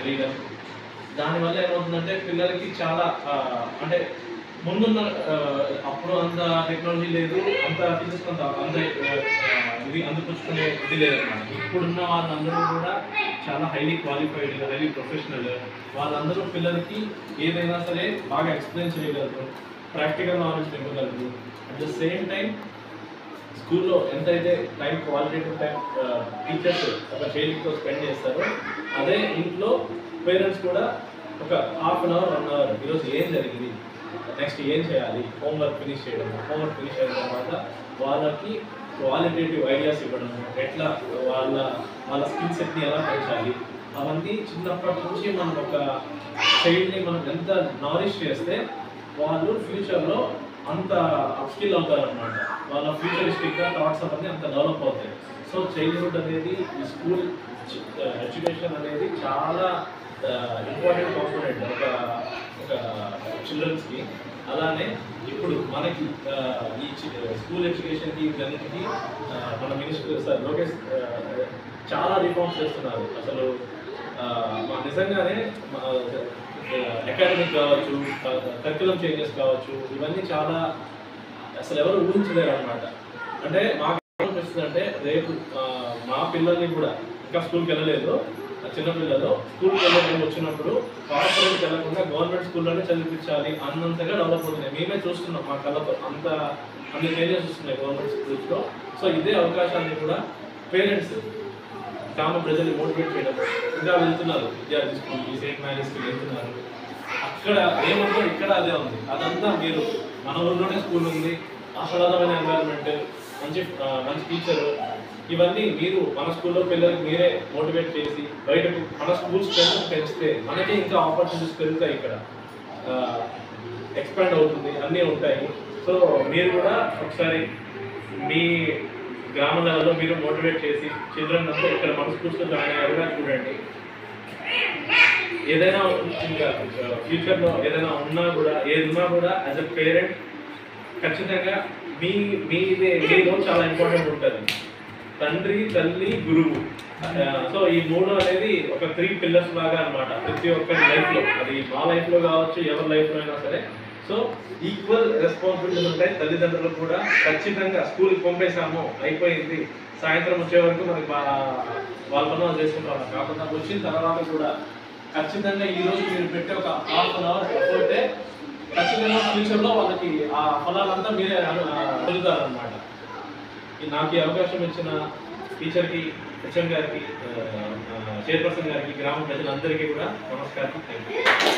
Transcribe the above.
తెలియడం. దానివల్ల ఏమవుతుందంటే పిల్లలకి చాలా అంటే ముందున్న అప్పుడు అంత టెక్నాలజీ లేదు, అంత టీచర్స్ అంత ఇది అందిపుచ్చుకునే ఇది లేదన్నమాట. ఇప్పుడున్న వాళ్ళందరూ కూడా చాలా హైలీ క్వాలిఫైడ్, హైలీ ప్రొఫెషనల్. వాళ్ళందరూ పిల్లలకి ఏదైనా సరే బాగా ఎక్స్ప్లెయిన్ చేయగలరు, ప్రాక్టికల్ నాలెడ్జ్ ఇవ్వగలరు. అట్ ద సేమ్ టైం స్కూల్లో ఎంతైతే టైం క్వాలిటేటివ్ టైం టీచర్స్ ఒక చైల్డ్తో స్పెండ్ చేస్తారో అదే ఇంట్లో పేరెంట్స్ కూడా ఒక హాఫ్ అన్ అవర్ 1 అవర్ ఈరోజు ఏం జరిగింది, నెక్స్ట్ ఏం చేయాలి, హోంవర్క్ ఫినిష్ చేయడం, హోంవర్క్ ఫినిష్ అయిన తర్వాత వాళ్ళకి క్వాలిటేటివ్ ఐడియాస్ ఇవ్వడం, ఎట్లా వాళ్ళ స్కిల్ సెట్ని ఎలా పెంచాలి, అవన్నీ చిన్నప్పటి నుంచి మనం ఒక చైల్డ్ని మనం ఎంత నారిష్ చేస్తే వాళ్ళు ఫ్యూచర్లో అంత అప్స్కిల్ అవుతారు అనమాట. వాళ్ళ ఫ్యూచరిస్టిక్గా థాట్స్ అవన్నీ అంత డెవలప్ అవుతాయి. సో చైల్డ్హుడ్ అనేది ఈ స్కూల్ ఎడ్యుకేషన్ అనేది చాలా ఇంపార్టెంట్ కాంపోనెంట్ ఒక చిల్డ్రన్స్కి. అలానే ఇప్పుడు మనకి ఈ స్కూల్ ఎడ్యుకేషన్కి వీటన్నిటికీ మన మినిస్టర్ సార్ లోకేష్ చాలా రిఫార్మ్స్ చేస్తున్నారు. అసలు నిజంగానే అకాడమిక్ కావచ్చు, కరికులం చేంజెస్ కావచ్చు, ఇవన్నీ చాలా అసలు ఎవరు ఊహించలేరు అనమాట. అంటే మాకు ఏమనిపిస్తుంది అంటే రేపు మా పిల్లల్ని కూడా ఇంకా స్కూల్కి వెళ్ళలేదు, చిన్నపిల్లలు స్కూల్కి వెళ్ళే టైం వచ్చినప్పుడు కార్పొరేట్కి వెళ్ళకుండా గవర్నమెంట్ స్కూల్లోనే చదివించాలి అన్నంతగా డెవలప్ అవుతున్నాయి. మేమే చూస్తున్నాం మా కళ్ళతో, అన్ని చేంజెస్ వస్తున్నాయి గవర్నమెంట్ స్కూల్స్లో. సో ఇదే అవకాశాన్ని కూడా పేరెంట్స్ గ్రామ ప్రజల్ని మోటివేట్ చేయడం, ఇంకా వెళ్తున్నారు విద్యార్థి స్కూల్కి, సెయింట్ మ్యారీస్కి వెళ్తున్నారు. అక్కడ ఏముందో ఇక్కడ అదే ఉంది. అదంతా మీరు మన ఊళ్ళోనే స్కూల్ ఉంది, ఆహ్లాదమైన ఎన్వైరన్మెంట్, మంచి టీచరు, ఇవన్నీ మీరు మన స్కూల్లో పిల్లలకి మీరే మోటివేట్ చేసి బయటకు మన స్కూల్ స్ట్రెంత్ పెంచితే మనకి ఇంకా ఆపర్చునిటీస్ పెరుగుతాయి, ఇక్కడ ఎక్స్పాండ్ అవుతుంది, అన్నీ ఉంటాయి. సో మీరు కూడా ఒకసారి మీ గ్రామ లెవెల్లో మీరు మోటివేట్ చేసి చిల్డ్రన్ అంతా ఇక్కడ మన స్కూల్స్లో జాయిన్ అయ్యారుగా చూడండి. ఏదైనా ఇంకా ఫ్యూచర్లో ఏదైనా ఉన్నా కూడా యాజ్ అ పేరెంట్ ఖచ్చితంగా మీ రోల్ చాలా ఇంపార్టెంట్ ఉంటుంది. తండ్రి, తల్లి, గురువు. సో ఈ 3 అనేది ఒక 3 పిల్లర్స్ లాగా అనమాట ప్రతి ఒక్కరి లైఫ్లో. అది మా లైఫ్లో కావచ్చు, ఎవరి లైఫ్లో అయినా సరే. సో ఈక్వల్ రెస్పాన్సిబిలిటీస్ ఉంటాయి. తల్లిదండ్రులు కూడా ఖచ్చితంగా స్కూల్కి పంపేసాము, అయిపోయింది, సాయంత్రం వచ్చే వరకు మనకి వాళ్ళ పనులు చేసుకుంటాం కాకుండా వచ్చిన తర్వాత కూడా ఖచ్చితంగా ఈరోజు మీరు పెట్టే ఒక హాఫ్ అన్ అవర్ ఎఫర్టే ఖచ్చితంగా ఫ్యూచర్లో వాళ్ళకి ఆ ఫలాలంతా మీరే పొందుతారనమాట. నాకు ఈ అవకాశం ఇచ్చిన టీచర్కి, హెచ్ఎం గారికి, చైర్పర్సన్ గారికి, గ్రామ ప్రజలందరికీ కూడా నమస్కారం. Thank you.